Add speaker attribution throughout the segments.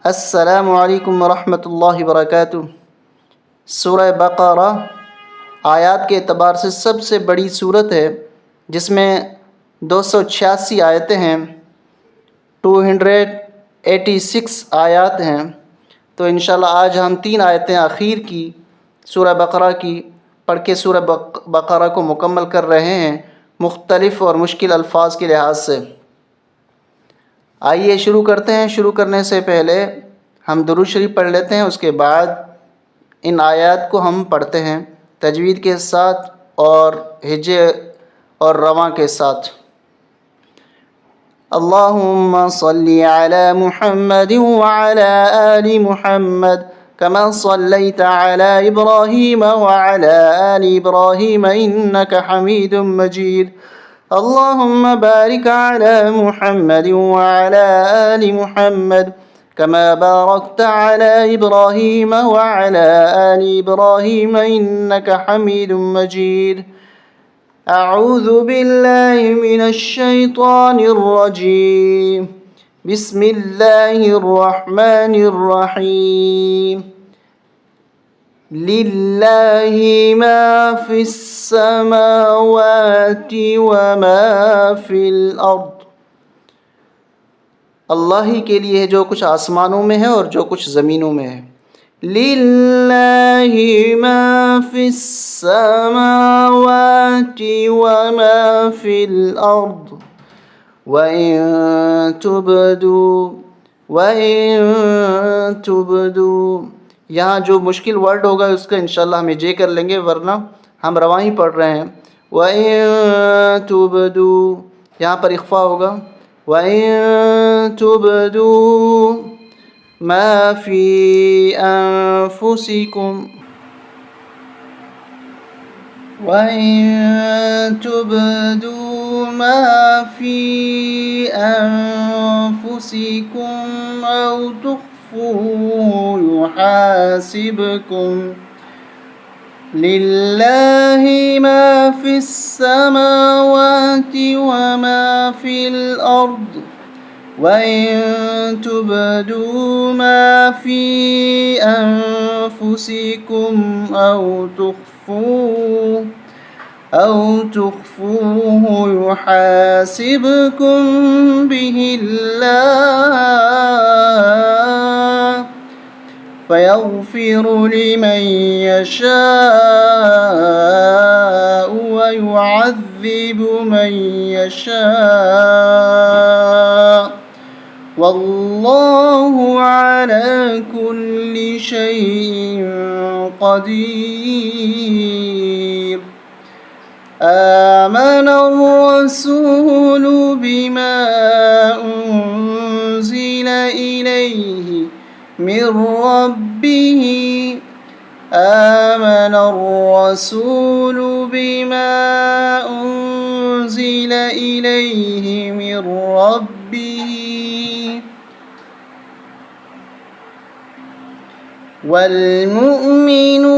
Speaker 1: अस्सलामु अलैकुम वरहमतुल्लाहि वबरकातुहू। सूरह बक़रा आयत के एतबार से सबसे बड़ी सूरत है, जिसमें 286 आयतें हैं, 286 आयत हैं। तो इंशाल्लाह आज हम 3 आयतें आखिर की सूरह बक़रा की पढ़ के सूरह बक़रा को मुकम्मल कर रहे हैं, मुख्तलिफ़ और मुश्किल अल्फाज के लिहाज से। आइए शुरू करते हैं। शुरू करने से पहले हम दुरूद शरीफ पढ़ लेते हैं, उसके बाद इन आयत को हम पढ़ते हैं तजवीद के साथ और हिज्जे और रवां के साथ। अल्लाहुम्मा सल्ली अला मुहम्मद व अला आलि मुहम्मद कमा सल्लैता अला इब्राहीम व अला आलि इब्राहीम इन्नका हमीदुम मजीद। अल्लाहुम्मा बारिक अला मुहम्मद व अला आलि मुहम्मद कमा बारकता अला इब्राहीम व अला आलि इब्राहीम इन्नका हमीदुम मजीद। अऊज़ु बिल्लाहि मिनश शैतानिर रजीम। बिस्मिल्लाहिर रहमानिर रहीम। लिल्लाहि मा फिस समावाति व मा फिल अर्द। अल्लाह ही के लिए है जो कुछ आसमानों में है और जो कुछ ज़मीनों में है। लिल्लाहि मा फिस समावाति व मा फिल अर्द व इन तुबदू। यहाँ जो मुश्किल वर्ड होगा उसका इंशाल्लाह हम जे कर लेंगे, वरना हम रवां ही पढ़ रहे हैं। व इन तुबदू, यहाँ पर इख्फा होगा। व इन तुबदू मा फी अनफुसिकुम व इन तुबदू मा फी अनफुसिकुम औ तुख्फूहु युहासिबकुम। लिल्लाहि मा फिस समावाति व मा फिल अर्द व इन तुबदू मा फी अनफुसिकुम औ तुख्फूहु युहासिबकुम बिहिल्लाह फयग़फ़िरु लिमन यशाअ व युअज़्ज़िबु मन यशाअ वल्लाहु अला कुल्लि शैइन क़दीर। आमनर रसूलु बिमा उन्ज़िल इलैहि मिर रब्बिहि आमनर रसूलु बिमा उन्ज़िल इलैहि मिर रब्बिहि वल मुअ्मिनून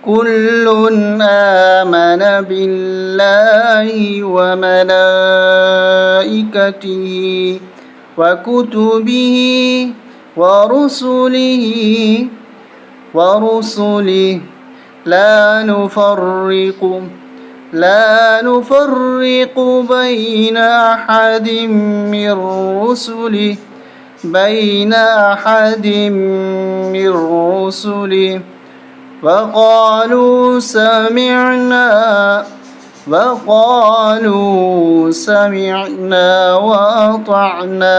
Speaker 1: कुल्लुन आमन बिल्लाहि व मलाइकतिहि व कुतुबिहि व रुसुलिहि ला नुफ़र्रिक़ु बैन अहदिम मिर रुसुलिहि वक़ालू समिअना वअطعना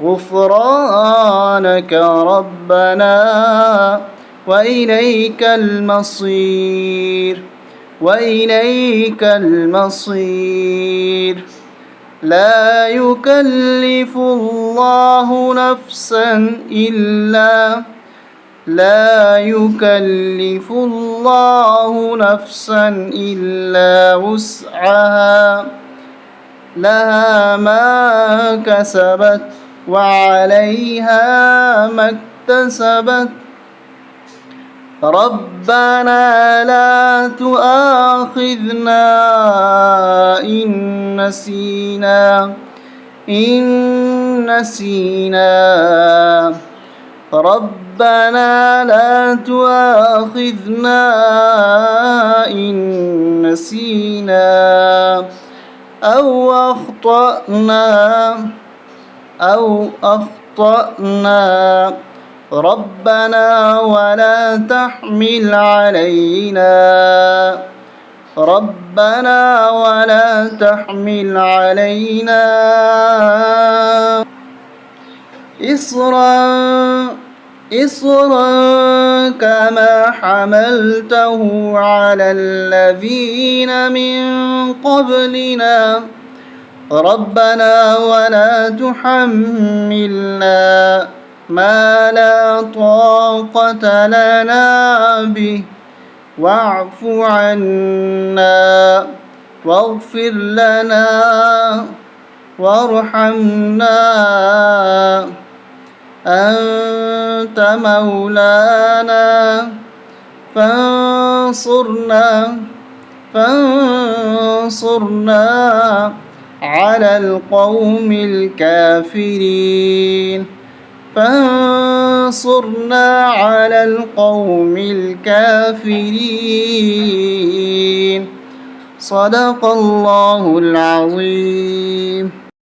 Speaker 1: غفرانك ربنا وإليك المصير لا يكلف الله نفسا إلا وسعها لها ما كسبت وعليها ما اكتسبت ربنا لا تؤاخذنا إن نسينا ربنا لا تؤاخذنا إن نسينا أو أخطأنا ربنا ولا تحمل علينا إصرا كما حملته على الذين من قبلنا ربنا ولا تحملنا ما لا طاقة لنا به واعف عنا واغفر لنا وارحمنا أنت مولانا فانصرنا على القوم الكافرين صدق الله العظيم.